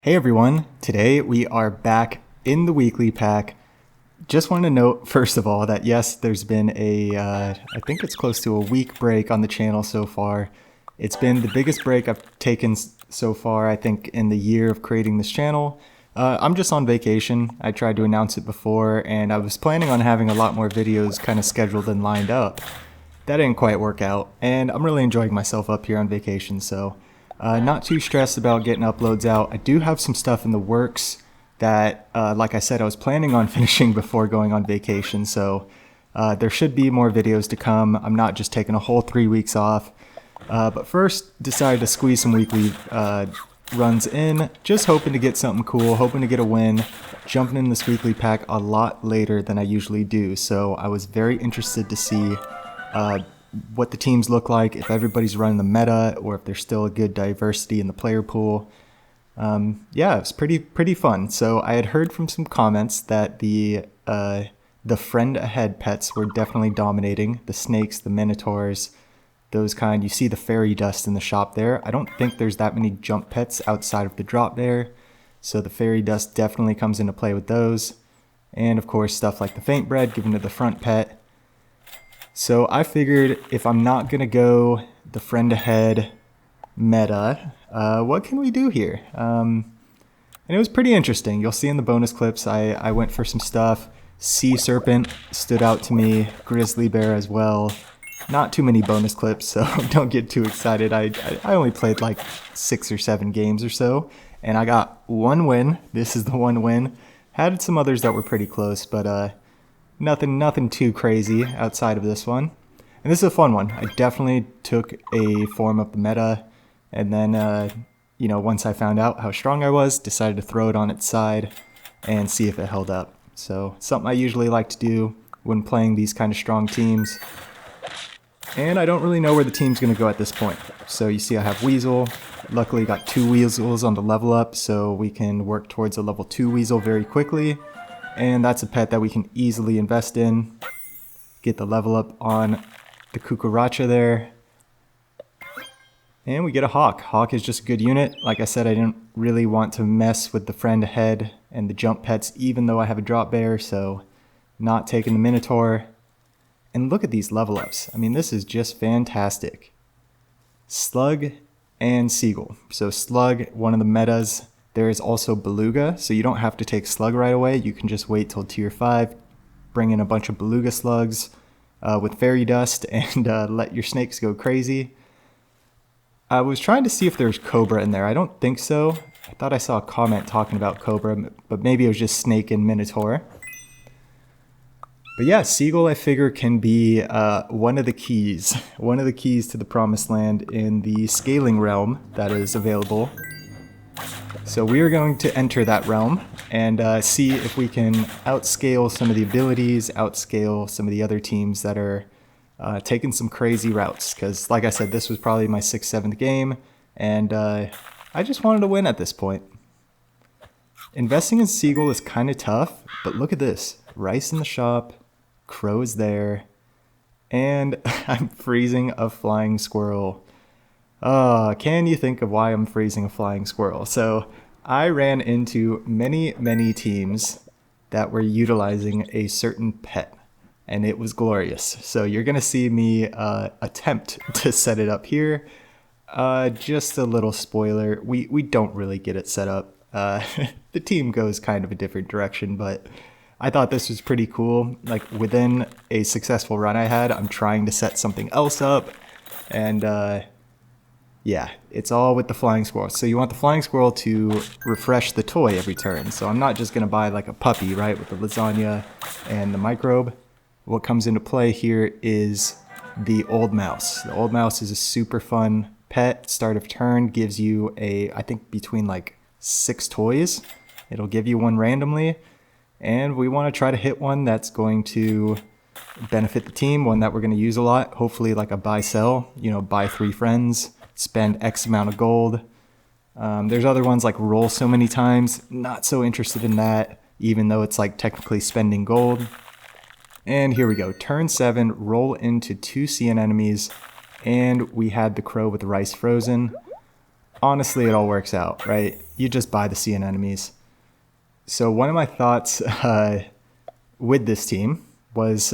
Hey everyone, today we are back in the weekly pack. Just want to note, first of all, that yes, there's been I think it's close to a week break on the channel so far. It's been the biggest break I've taken so far, I think, in the year of creating this channel. I'm just on vacation. I tried to announce it before, and I was planning on having a lot more videos kind of scheduled and lined up. That didn't quite work out, and I'm really enjoying myself up here on vacation, so not too stressed about getting uploads out. I do have some stuff in the works that, like I said, I was planning on finishing before going on vacation, so there should be more videos to come. I'm not just taking a whole 3 weeks off. But first, decided to squeeze some weekly runs in, just hoping to get something cool, hoping to get a win, jumping in this weekly pack a lot later than I usually do. So I was very interested to see what the teams look like, if everybody's running the meta, or if there's still a good diversity in the player pool. Yeah, it's pretty fun. So I had heard from some comments that the friend ahead pets were definitely dominating. The snakes, the minotaurs, those kind. You see the fairy dust in the shop there. I don't think there's that many jump pets outside of the drop there, so the fairy dust definitely comes into play with those. And of course stuff like the faint bread given to the front pet. So I figured if I'm not gonna go the friend ahead meta, what can we do here? And it was pretty interesting. You'll see in the bonus clips I went for some stuff. Sea serpent stood out to me, grizzly bear as well. Not too many bonus clips, so don't get too excited. I only played like 6 or 7 games or so, and I got one win. This is the one win. Had some others that were pretty close, but nothing too crazy outside of this one. And this is a fun one. I definitely took a form of the meta, and then you know, once I found out how strong I was, decided to throw it on its side and see if it held up. So something I usually like to do when playing these kind of strong teams. And I don't really know where the team's going to go at this point. So you see I have Weasel. Luckily got 2 Weasels on the level up, so we can work towards a level 2 Weasel very quickly. And that's a pet that we can easily invest in. Get the level up on the Cucaracha there. And we get a Hawk. Hawk is just a good unit. Like I said, I didn't really want to mess with the friend ahead and the jump pets, even though I have a drop bear, so not taking the Minotaur. And look at these level ups. I mean, this is just fantastic. Slug and Seagull. So Slug, one of the metas. There is also Beluga, so you don't have to take Slug right away. You can just wait till tier 5, bring in a bunch of Beluga slugs with fairy dust, and let your snakes go crazy. I was trying to see if there's Cobra in there. I don't think so. I thought I saw a comment talking about Cobra, but maybe it was just Snake and Minotaur. But yeah, Seagull, I figure, can be one of the keys to the promised land in the scaling realm that is available. So we are going to enter that realm and see if we can outscale some of the abilities, outscale some of the other teams that are taking some crazy routes. Because like I said, this was probably my 6th, 7th game, and I just wanted to win at this point. Investing in Seagull is kind of tough, but look at this. Rice in the shop. Crow is there, and I'm freezing a flying squirrel. Can you think of why I'm freezing a flying squirrel? So I ran into many teams that were utilizing a certain pet, and it was glorious. So you're gonna see me attempt to set it up here. Just a little spoiler, we don't really get it set up. The team goes kind of a different direction, but I thought this was pretty cool. Like, within a successful run I had, I'm trying to set something else up. And yeah, it's all with the flying squirrel. So you want the flying squirrel to refresh the toy every turn. So I'm not just going to buy like a puppy, right, with the lasagna and the microbe. What comes into play here is the old mouse. The old mouse is a super fun pet. Start of turn gives you I think between like 6 toys. It'll give you one randomly. And we want to try to hit one that's going to benefit the team, one that we're going to use a lot. Hopefully like a buy-sell, you know, buy 3 friends, spend X amount of gold. There's other ones like roll so many times. Not so interested in that, even though it's like technically spending gold. And here we go. Turn 7, roll into 2 CN enemies, and we had the crow with the rice frozen. honestly, it all works out, right? You just buy the CN enemies. So one of my thoughts with this team was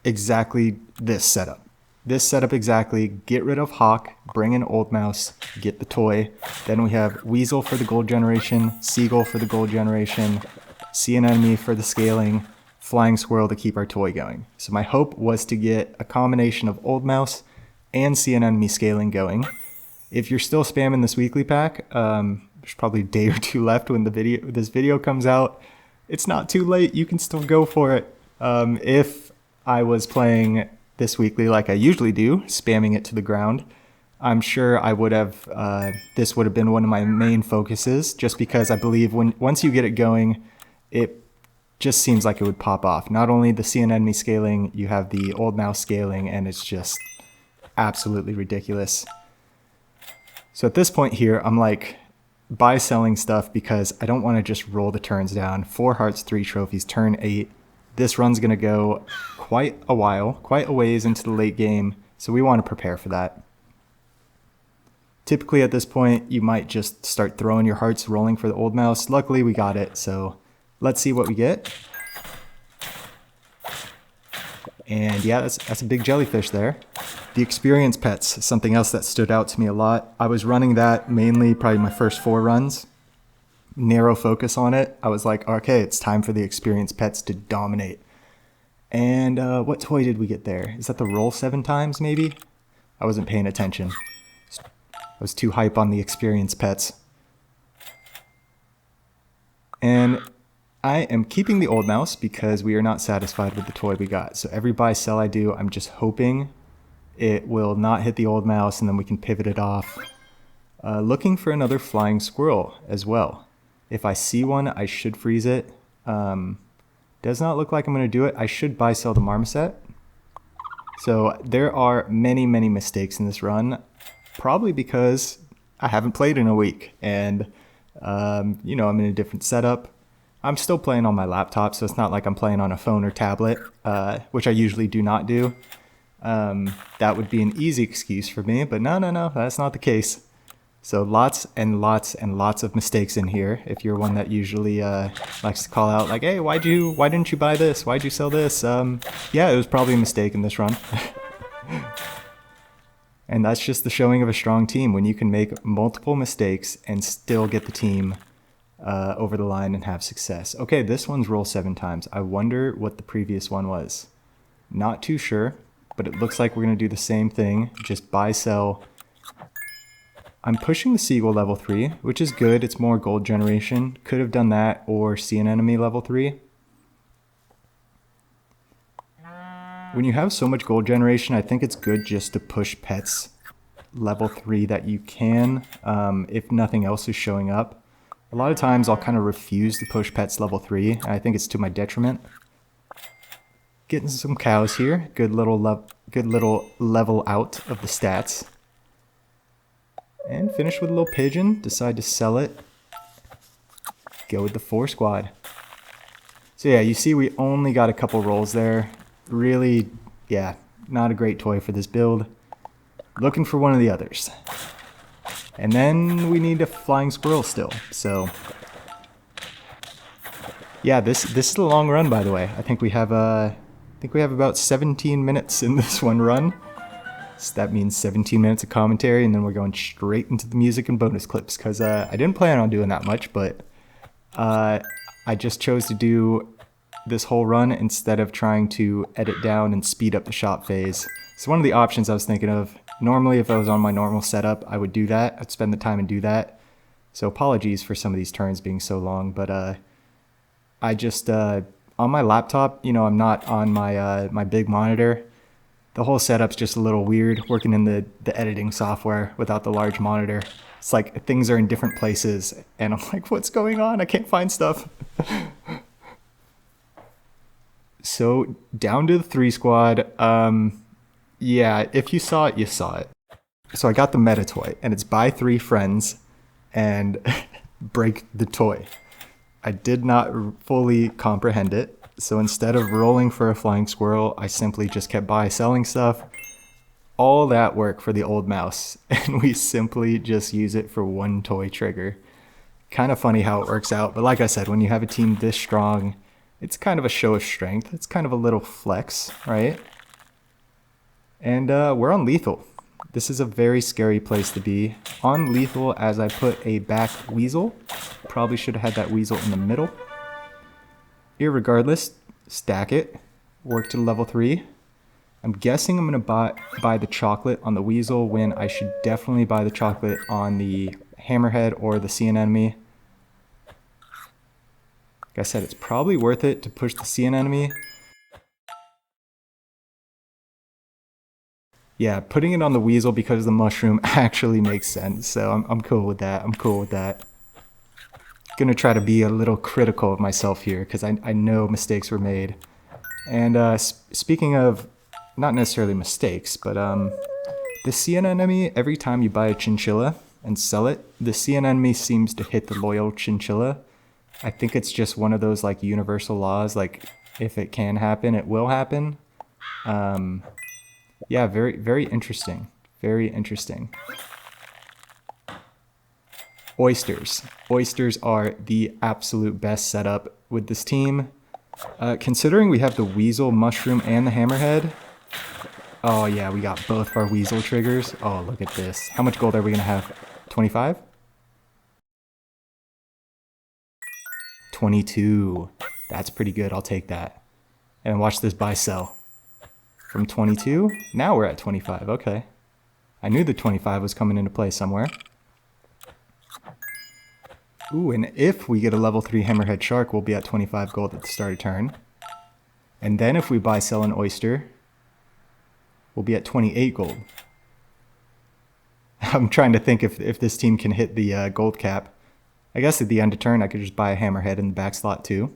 exactly this setup. This setup exactly, get rid of Hawk, bring in Old Mouse, get the toy. Then we have Weasel for the gold generation, Seagull for the gold generation, CN enemy for the scaling, Flying Squirrel to keep our toy going. So my hope was to get a combination of Old Mouse and CN enemy scaling going. If you're still spamming this weekly pack, there's probably a day or two left when this video comes out. It's not too late, you can still go for it. If I was playing this weekly like I usually do, spamming it to the ground, I'm sure I would have, this would have been one of my main focuses, just because I believe once you get it going, it just seems like it would pop off. Not only the CN enemy scaling, you have the Old Mouse scaling, and it's just absolutely ridiculous. So at this point here, I'm like buy selling stuff because I don't want to just roll the turns down. 4 hearts, 3 trophies, turn 8. This run's going to go quite a while, quite a ways into the late game, so we want to prepare for that. Typically at this point, you might just start throwing your hearts rolling for the Old Mouse. Luckily, we got it, so let's see what we get. And yeah, that's a big jellyfish there. The experience pets, something else that stood out to me a lot. I was running that mainly probably my first 4 runs. Narrow focus on it. I was like, okay, it's time for the experience pets to dominate. And what toy did we get there? Is that the roll 7 times maybe? I wasn't paying attention. I was too hype on the experience pets. And I am keeping the Old Mouse because we are not satisfied with the toy we got. So every buy sell I do, I'm just hoping it will not hit the Old Mouse and then we can pivot it off. Looking for another Flying Squirrel as well. If I see one, I should freeze it. Does not look like I'm going to do it. I should buy sell the Marmoset. So there are many, many mistakes in this run. Probably because I haven't played in a week. And, you know, I'm in a different setup. I'm still playing on my laptop, so it's not like I'm playing on a phone or tablet, which I usually do not do. That would be an easy excuse for me, but no, that's not the case. So lots and lots and lots of mistakes in here. If you're one that usually likes to call out like, hey, why didn't you buy this? Why'd you sell this? Yeah, it was probably a mistake in this run. And that's just the showing of a strong team, when you can make multiple mistakes and still get the team over the line and have success. Okay, this one's roll 7 times. I wonder what the previous one was. Not too sure, but it looks like we're going to do the same thing. Just buy, sell. I'm pushing the Seagull level 3, which is good. It's more gold generation. Could have done that or see an enemy level 3. When you have so much gold generation, I think it's good just to push pets level 3 that you can, if nothing else is showing up. A lot of times I'll kind of refuse to push pets level 3, and I think it's to my detriment. Getting some cows here. Good little level out of the stats. And finish with a little pigeon. Decide to sell it. Go with the 4 squad. So yeah, you see we only got a couple rolls there. Really, yeah, not a great toy for this build. Looking for one of the others. And then we need a Flying Squirrel still, so... Yeah, this is a long run, by the way. I think we have about 17 minutes in this one run. So that means 17 minutes of commentary, and then we're going straight into the music and bonus clips, because I didn't plan on doing that much, but I just chose to do this whole run instead of trying to edit down and speed up the shop phase. So one of the options I was thinking of, normally if I was on my normal setup, I would do that. I'd spend the time and do that. So apologies for some of these turns being so long, but I just, on my laptop, you know, I'm not on my my big monitor. The whole setup's just a little weird, working in the editing software without the large monitor. It's like things are in different places, and I'm like, what's going on? I can't find stuff. So, down to the 3 squad. Yeah, if you saw it, you saw it. So I got the meta toy, and it's buy 3 friends and break the toy. I did not fully comprehend it, so instead of rolling for a Flying Squirrel, I simply just kept selling stuff. all that work for the old mouse and we simply just use it for one toy trigger. Kind of funny how it works out, but like I said, when you have a team this strong, it's kind of a show of strength. It's kind of a little flex, right? And we're on lethal. This is a very scary place to be. On lethal as I put a back weasel. Probably should have had that weasel in the middle. Irregardless, stack it. Work to level 3. I'm guessing I'm going to buy the chocolate on the weasel when I should definitely buy the chocolate on the hammerhead or the sea anemone. Like I said, it's probably worth it to push the sea anemone. Yeah, putting it on the weasel because of the mushroom actually makes sense, so I'm cool with that. I'm cool with that. Gonna try to be a little critical of myself here because I know mistakes were made. And speaking of, not necessarily mistakes, but the sea anemone, every time you buy a chinchilla and sell it, the sea anemone seems to hit the loyal chinchilla. I think it's just one of those like universal laws, like if it can happen, it will happen. Yeah, very, very interesting. Very interesting. Oysters. Oysters are the absolute best setup with this team. Considering we have the weasel, mushroom, and the hammerhead. Oh yeah, we got both of our weasel triggers. Oh, look at this. How much gold are we going to have? 25? 22. That's pretty good. I'll take that. And watch this buy sell. From 22, now we're at 25. Okay. I knew the 25 was coming into play somewhere. Ooh, and if we get a level 3 hammerhead shark, we'll be at 25 gold at the start of turn. And then if we buy sell an oyster, we'll be at 28 gold. I'm trying to think if this team can hit the gold cap. I guess at the end of turn, I could just buy a hammerhead in the back slot too.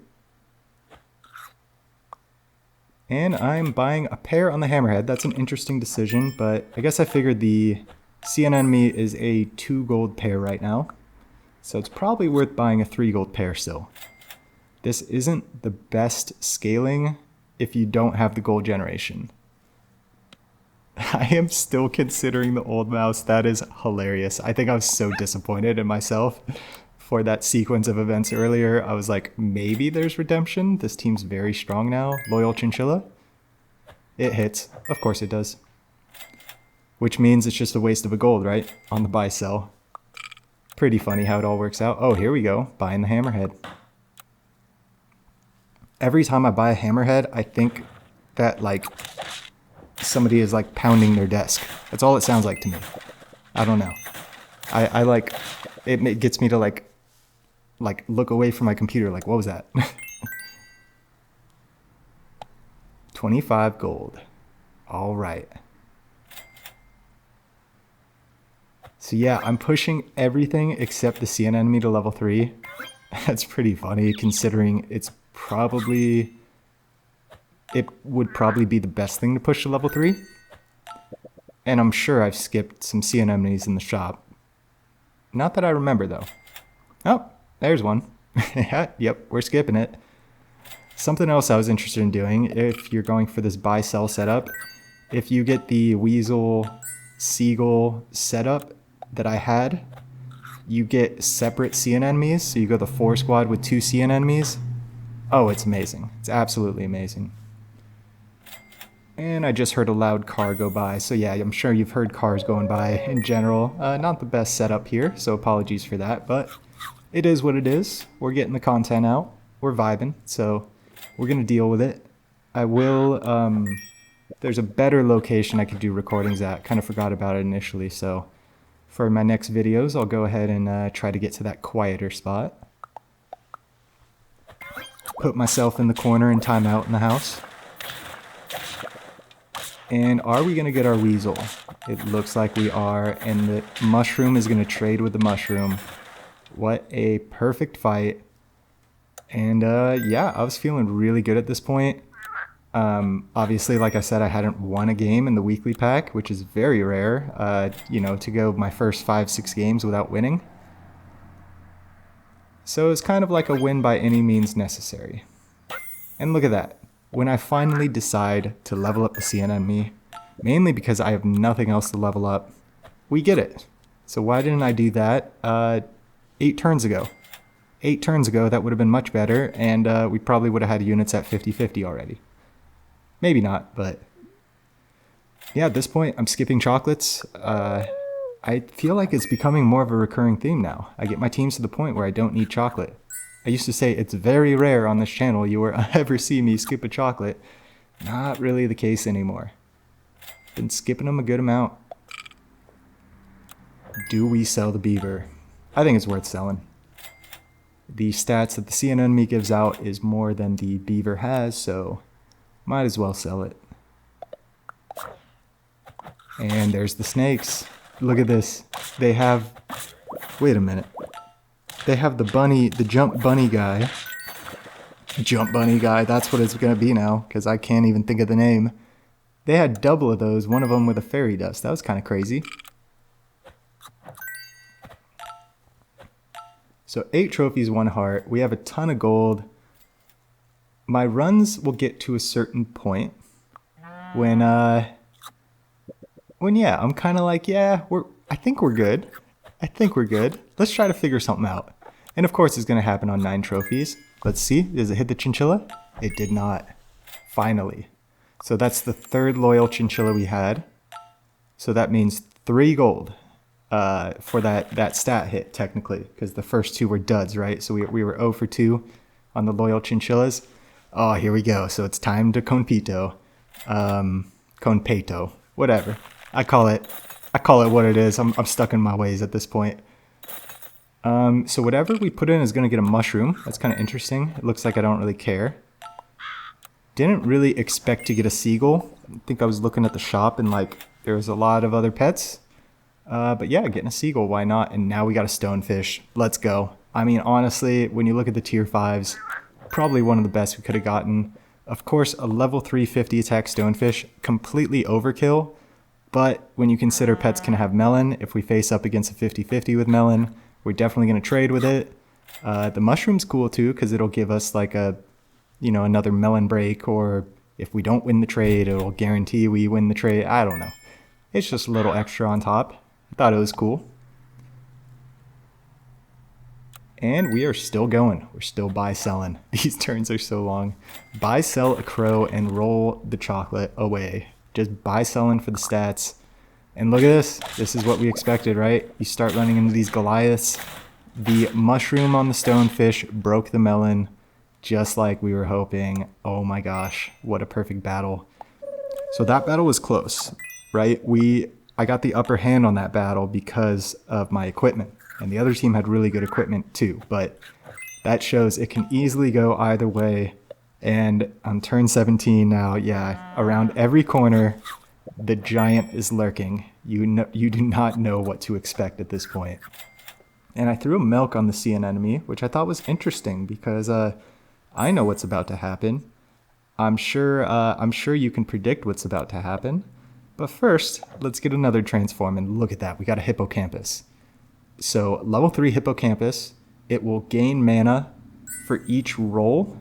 And I'm buying a pair on the hammerhead. That's an interesting decision, but I guess I figured the sea anemone is a 2 gold pair right now. So it's probably worth buying a 3 gold pair still. This isn't the best scaling if you don't have the gold generation. I am still considering the old mouse. That is hilarious. I think I was so disappointed in myself for that sequence of events earlier. I was like, maybe there's redemption. This team's very strong now. Loyal chinchilla. It hits. Of course it does. Which means it's just a waste of a gold, right? On the buy sell. Pretty funny how it all works out. Oh, here we go. Buying the hammerhead. Every time I buy a hammerhead, I think that like somebody is like pounding their desk. That's all it sounds like to me. I don't know. I like, it gets me to like look away from my computer. Like, what was that? 25 gold. All right. So yeah, I'm pushing everything except the sea anemone to level 3. That's pretty funny considering it would probably be the best thing to push to level 3. And I'm sure I've skipped some sea anemones in the shop. Not that I remember though. Oh, there's one. Yep, we're skipping it. Something else I was interested in doing, if you're going for this buy-sell setup, if you get the weasel seagull setup that I had, you get separate sea anemones. So you go the 4 squad with 2 sea anemones. Oh, it's amazing. It's absolutely amazing. And I just heard a loud car go by. So yeah, I'm sure you've heard cars going by in general. Not the best setup here, so apologies for that, but it is what it is. We're getting the content out. We're vibing, so we're going to deal with it. I will, there's a better location I could do recordings at. Kind of forgot about it initially, so for my next videos, I'll go ahead and try to get to that quieter spot. Put myself in the corner and time out in the house. And are we going to get our weasel? It looks like we are, and the mushroom is going to trade with the mushroom. What a perfect fight. And yeah, I was feeling really good at this point. Obviously, like I said, I hadn't won a game in the weekly pack, which is very rare, you know, to go my first 5-6 games without winning. So it's kind of like a win by any means necessary. And look at that. When I finally decide to level up the sea anemone, Mainly because I have nothing else to level up. We get it. So why didn't I do that 8 turns ago? 8 turns ago, that would have been much better, and we probably would have had units at 50-50 already. Maybe not, but yeah, at this point, I'm skipping chocolates. I feel like it's becoming more of a recurring theme now. I get my teams to the point where I don't need chocolate. I used to say it's very rare on this channel you will ever see me skip a chocolate. Not really the case anymore. Been skipping them a good amount. Do we sell the beaver? I think it's worth selling. The stats that the sea anemone gives out is more than the beaver has, so might as well sell it. And there's the snakes. Look at this. They have... Wait a minute. They have the bunny, the jump bunny guy. Jump bunny guy, that's what it's going to be now, because I can't even think of the name. They had double of those, one of them with a fairy dust. That was kind of crazy. So 8 trophies, 1 heart. We have a ton of gold. My runs will get to a certain point when yeah, I'm kind of like, yeah, I think we're good. I think we're good. Let's try to figure something out. And of course, it's going to happen on 9 trophies. Let's see. Does it hit the chinchilla? It did not. Finally. So that's the 3rd loyal chinchilla we had. So that means 3 gold for that stat hit, technically, because the first 2 were duds, right? So we were 0 for 2 on the loyal chinchillas. Oh, here we go. So it's time to compito. Conpeto. Whatever. I call it what it is. I'm stuck in my ways at this point. So whatever we put in is going to get a mushroom. That's kind of interesting. It looks like I don't really care. Didn't really expect to get a seagull. I think I was looking at the shop and like there was a lot of other pets. But yeah, getting a seagull, why not? And now we got a stonefish. Let's go. I mean, honestly, when you look at the tier 5s, probably one of the best we could have gotten. Of course, a level 3 50 attack stonefish, completely overkill. But when you consider pets can have melon, if we face up against a 50-50 with melon, we're definitely going to trade with it. The mushroom's cool too, because it'll give us like a, you know, another melon break, or if we don't win the trade, it'll guarantee we win the trade. I don't know. It's just a little extra on top. I thought it was cool. And we are still going. We're still buy-selling. These turns are so long. Buy, sell a crow, and roll the chocolate away. Just buy-selling for the stats. And look at this. This is what we expected, right? You start running into these Goliaths. The mushroom on the stonefish broke the melon, just like we were hoping. Oh my gosh, what a perfect battle. So that battle was close, right? I got the upper hand on that battle because of my equipment. And the other team had really good equipment too, but that shows it can easily go either way. And on turn 17 now, yeah, around every corner, the giant is lurking. You do not know what to expect at this point. And I threw a milk on the sea anemone, which I thought was interesting because I know what's about to happen. I'm sure you can predict what's about to happen. But first, let's get another transform, and look at that, we got a hippocampus. So level 3 hippocampus, it will gain mana for each roll.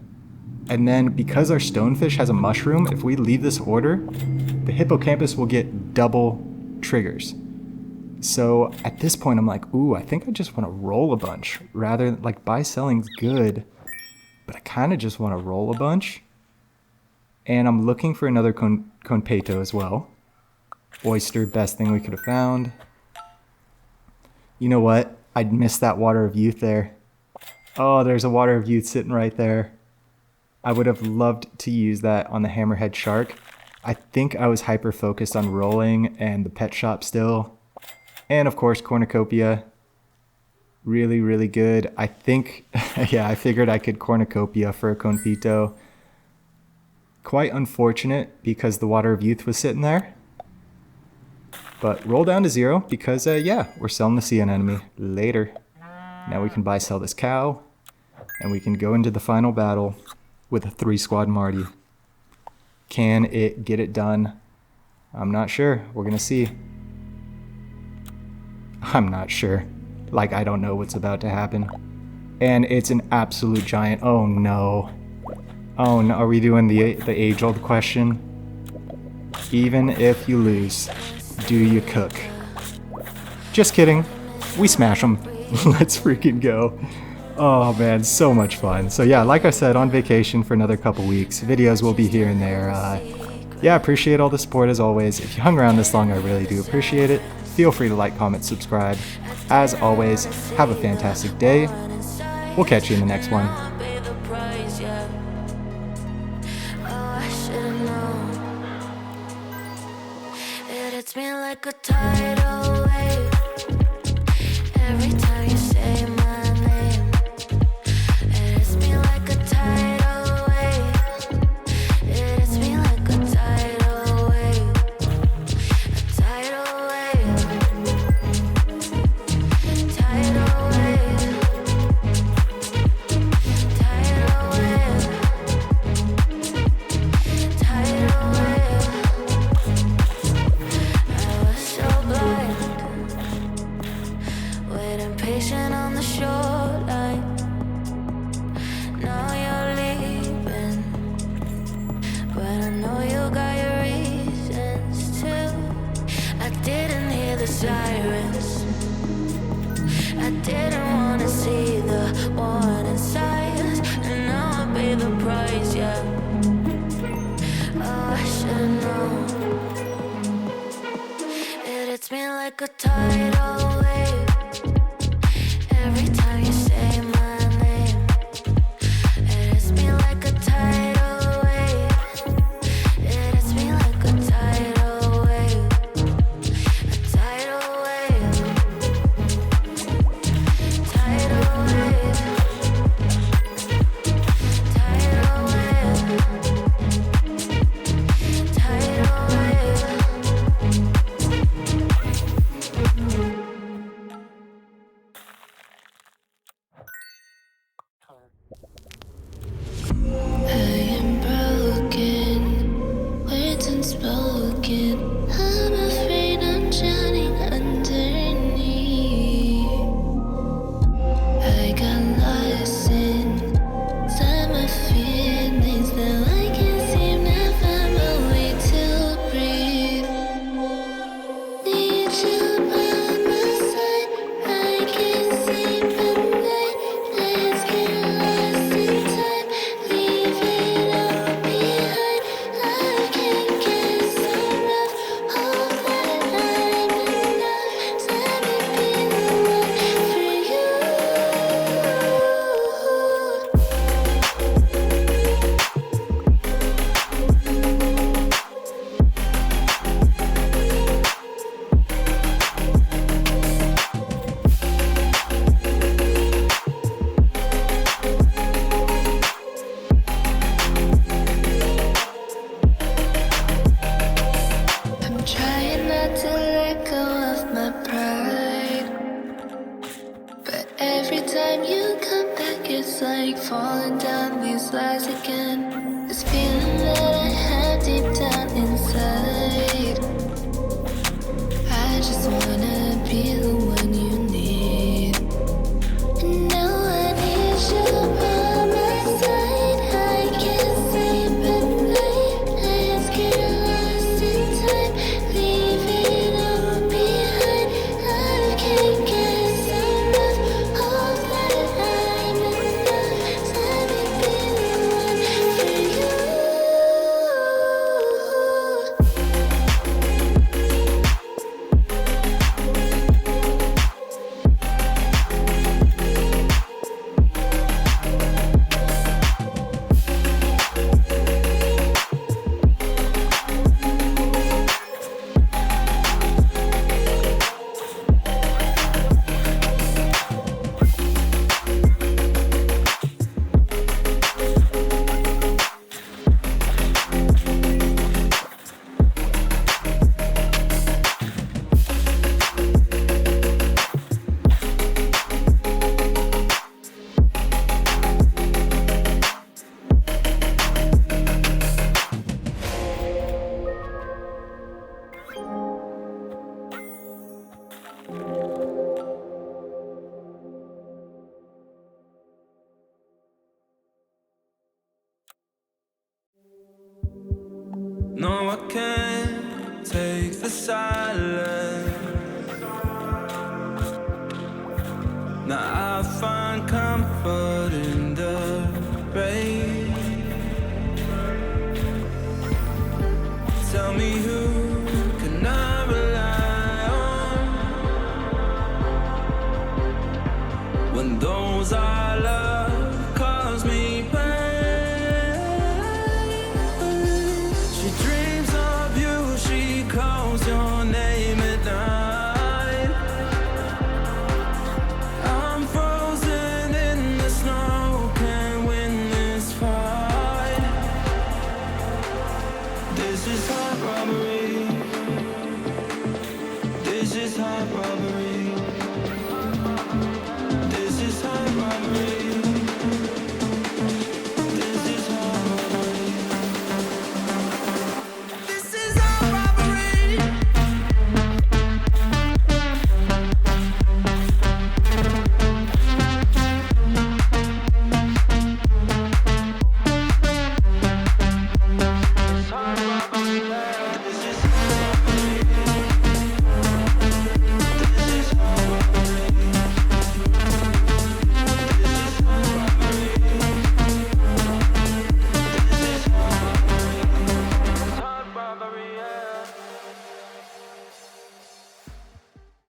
And then because our stonefish has a mushroom, if we leave this order, the hippocampus will get double triggers. So at this point, I'm like, ooh, I think I just want to roll a bunch. Rather, like, buy selling's good, but I kind of just want to roll a bunch. And I'm looking for another conpeto as well. Oyster, best thing we could have found. You know what? I'd missed that Water of Youth there. Oh, there's a Water of Youth sitting right there. I would have loved to use that on the hammerhead shark. I think I was hyper-focused on rolling and the pet shop still. And of course, cornucopia. Really, really good. I think, yeah, I figured I could cornucopia for a confito. Quite unfortunate because the Water of Youth was sitting there. But roll down to 0 because, yeah, we're selling the sea anemone later. Now we can buy, sell this cow, and we can go into the final battle with a 3-squad Marty. Can it get it done? I'm not sure. We're going to see. I'm not sure. Like, I don't know what's about to happen. And it's an absolute giant. Oh, no. Oh, no. Are we doing the age-old question? Even if you lose, do you cook? Just kidding. We smash them. Let's freaking go. Oh man, so much fun. So yeah, like I said, on vacation for another couple weeks. Videos will be here and there. Yeah, appreciate all the support as always. If you hung around this long, I really do appreciate it. Feel free to like, comment, subscribe. As always, have a fantastic day. We'll catch you in the next one. It's been like a tidal wave. Every time you say my name, it hits me like a tidal wave. It hits me like a tidal wave. A tidal wave. Tidal wave. Tidal wave. Tidal wave. I was so blind, waiting patient on the shoreline. Now you're leaving, but I know you got your reasons too. I didn't hear the sirens, I didn't wanna see the warning signs, and now I pay the price, yeah. Oh, I should've known. It's been like a tidal wave. Every time you say my name, it hits me like a tidal wave. It hits me like a tidal wave. A tidal wave. Tidal wave. Tidal wave. Tidal wave. I am broken, words unspoken. I'm afraid I'm drowning underneath. I got lost inside my feelings. Now I can't seem to find my way to breathe. Need you by my side. I can't sleep at night. Let's get lost in time. Leave it all behind. I can't get enough. Hope that I'm enough. Let me be the one for you. I'm trying not to let go of my pride, but every time you come back, it's like falling down these lies again. This feeling that I have deep down inside. I just wanna be the one you need. And now I need you by my side. I can't sleep at night. Let's get lost in time. Leave it all behind. I can't get enough. Hope that I'm enough. Let me be the one for you. No, I can't the silence. Now